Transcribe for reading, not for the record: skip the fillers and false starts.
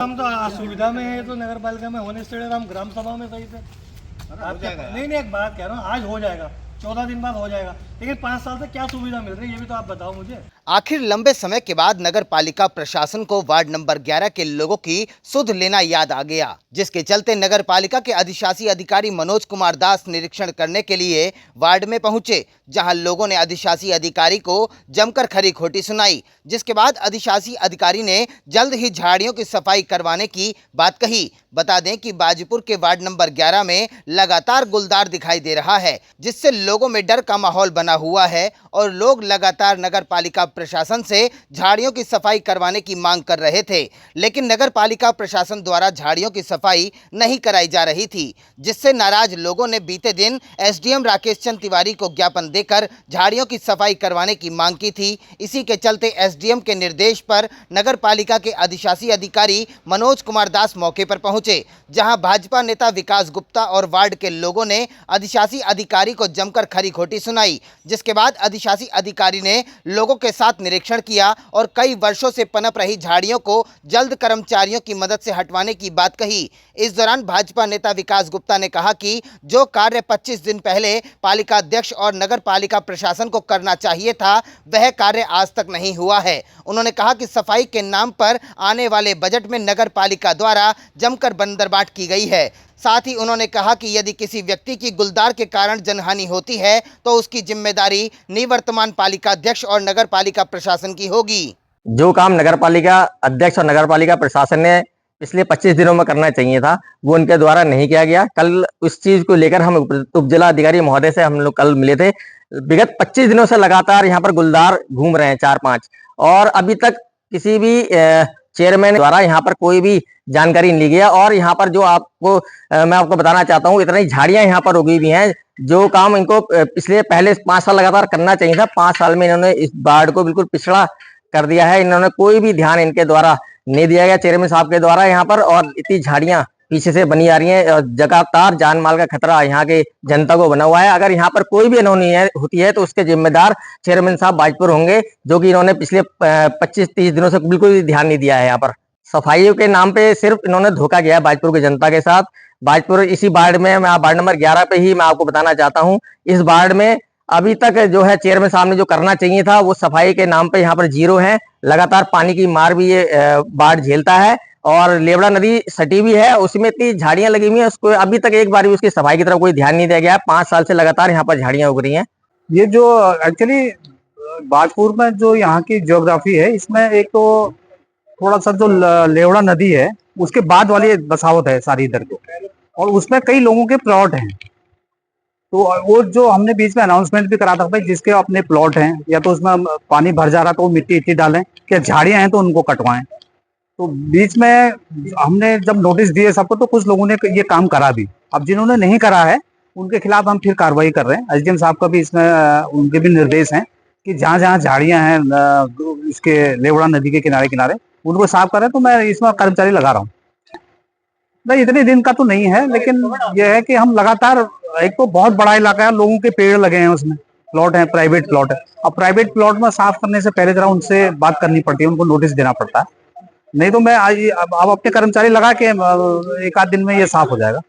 हम तो असुविधा में है, तो नगर पालिका में होने से हम ग्राम सभा में सही से नहीं, एक बात कह रहा हूँ, आज हो जाएगा, 14 दिन बाद हो जाएगा, लेकिन 5 साल से क्या सुविधा मिल रही है ये भी तो आप बताओ मुझे। आखिर लंबे समय के बाद नगर पालिका प्रशासन को वार्ड नंबर 11 के लोगों की सुध लेना याद आ गया, जिसके चलते नगर पालिका के अधिशासी अधिकारी मनोज कुमार दास निरीक्षण करने के लिए वार्ड में पहुंचे, जहां लोगों ने अधिशासी अधिकारी को जमकर खरी खोटी सुनाई, जिसके बाद अधिशासी अधिकारी ने जल्द ही झाड़ियों की सफाई करवाने की बात कही। बता दें कि बाजीपुर के वार्ड नंबर 11 में लगातार गुलदार दिखाई दे रहा है, जिससे लोगों में डर का माहौल बना हुआ है और लोग लगातार नगर पालिका प्रशासन से झाड़ियों की सफाई करवाने की मांग कर रहे थे, लेकिन नगर पालिका प्रशासन द्वारा झाड़ियों की सफाई नहीं कराई जा रही थी, जिससे नाराज लोगों ने बीते दिन एसडीएम राकेश चंद तिवारी को ज्ञापन देकर झाड़ियों की सफाई करवाने की मांग की थी। इसी के चलते एसडीएम के निर्देश पर नगर पालिका के अधिशासी अधिकारी मनोज कुमार दास मौके पर पहुंचे, जहां भाजपा नेता विकास गुप्ता और वार्ड के लोगों ने अधिशासी अधिकारी को जमकर खरी खोटी सुनाई, जिसके बाद अधिशासी अधिकारी ने लोगों के साथ निरीक्षण किया और कई वर्षों से पनप रही झाड़ियों को जल्द कर्मचारियों की मदद से हटवाने की बात कही। इस दौरान भाजपा नेता विकास गुप्ता ने कहा कि जो कार्य 25 दिन पहले पालिका अध्यक्ष और नगर पालिका प्रशासन को करना चाहिए था, वह कार्य आज तक नहीं हुआ है। उन्होंने कहा कि सफाई के नाम पर आने वाले बजट में नगर पालिका द्वारा जमकर बंदरबाट की गई है। साथ ही उन्होंने कहा कि यदि किसी व्यक्ति की गुलदार के कारण जनहानि होती है तो उसकी जिम्मेदारी निवर्तमान पालिका अध्यक्ष और नगर पालिका प्रशासन की होगी। जो काम नगर पालिका अध्यक्ष और नगर पालिका प्रशासन ने पिछले 25 दिनों में करना चाहिए था, वो उनके द्वारा नहीं किया गया। कल उस चीज को लेकर हम उप जिला अधिकारी महोदय से हम लोग कल मिले थे। विगत 25 दिनों से लगातार यहाँ पर गुलदार घूम रहे हैं 4-5, और अभी तक किसी भी चेयरमैन द्वारा यहाँ पर कोई भी जानकारी नहीं ली गया। और यहाँ पर जो मैं आपको बताना चाहता हूँ, इतनी झाड़ियां यहाँ पर उगी हुई हैं, जो काम इनको पहले 5 साल लगातार करना चाहिए था, 5 साल में इन्होंने इस वार्ड को बिल्कुल पिछड़ा कर दिया है। इन्होंने कोई भी ध्यान इनके द्वारा नहीं दिया गया चेयरमैन साहब के द्वारा यहाँ पर, और इतनी झाड़ियां पीछे से बनी आ रही हैं और लगातार जान माल का खतरा यहाँ के जनता को बना हुआ है। अगर यहाँ पर कोई भी अनहोनी होती है तो उसके जिम्मेदार चेयरमैन साहब बाजपुर होंगे, जो कि इन्होंने पिछले 25-30 दिनों से बिल्कुल भी ध्यान नहीं दिया है। यहाँ पर सफाइयों के नाम पे सिर्फ इन्होंने धोखा किया है बाजपुर की जनता के साथ। बाजपुर इसी वार्ड में, मैं वार्ड नंबर 11 पे ही मैं आपको बताना चाहता हूँ, इस वार्ड में अभी तक जो है चेयरमैन साहब ने जो करना चाहिए था वो सफाई के नाम पे यहाँ पर जीरो है। लगातार पानी की मार भी ये वार्ड झेलता है, और लेवड़ा नदी सटी भी है, उसमें इतनी झाड़ियां लगी हुई है, उसको अभी तक एक बार भी उसकी सफाई की तरफ कोई ध्यान नहीं दिया गया है। 5 साल से लगातार यहाँ पर झाड़ियां उग रही हैं। ये जो एक्चुअली बाजपुर में जो यहाँ की ज्योग्राफी है, इसमें एक तो थोड़ा सा जो लेवड़ा नदी है उसके बाद वाली बसावट है सारी इधर को, और उसमें कई लोगों के प्लॉट हैं। तो वो जो हमने बीच में अनाउंसमेंट भी करा था भाई, जिसके अपने प्लॉट हैं या तो उसमें पानी भर जा रहा तो वो मिट्टी इट्टी डालें, क्या झाड़ियां हैं तो उनको कटवाएं। तो बीच में हमने जब नोटिस दिए सबको, तो कुछ लोगों ने ये काम करा भी। अब जिन्होंने नहीं करा है उनके खिलाफ हम फिर कार्रवाई कर रहे हैं। एसडीएम साहब का भी इसमें उनके भी निर्देश हैं कि जहाँ जहाँ झाड़ियां हैं इसके लेवड़ा नदी के किनारे किनारे उनको साफ करें। तो मैं इसमें कर्मचारी लगा रहा हूँ। नहीं, इतने दिन का तो नहीं है, लेकिन यह है कि हम लगातार, एक तो बहुत बड़ा इलाका है, लोगों के पेड़ लगे हैं, उसमें प्लॉट है, प्राइवेट प्लॉट है। अब प्राइवेट प्लॉट में साफ करने से पहले जरा उनसे बात करनी पड़ती है, उनको नोटिस देना पड़ता है। नहीं तो मैं अब अपने कर्मचारी लगा के 1 आध दिन में ये साफ हो जाएगा।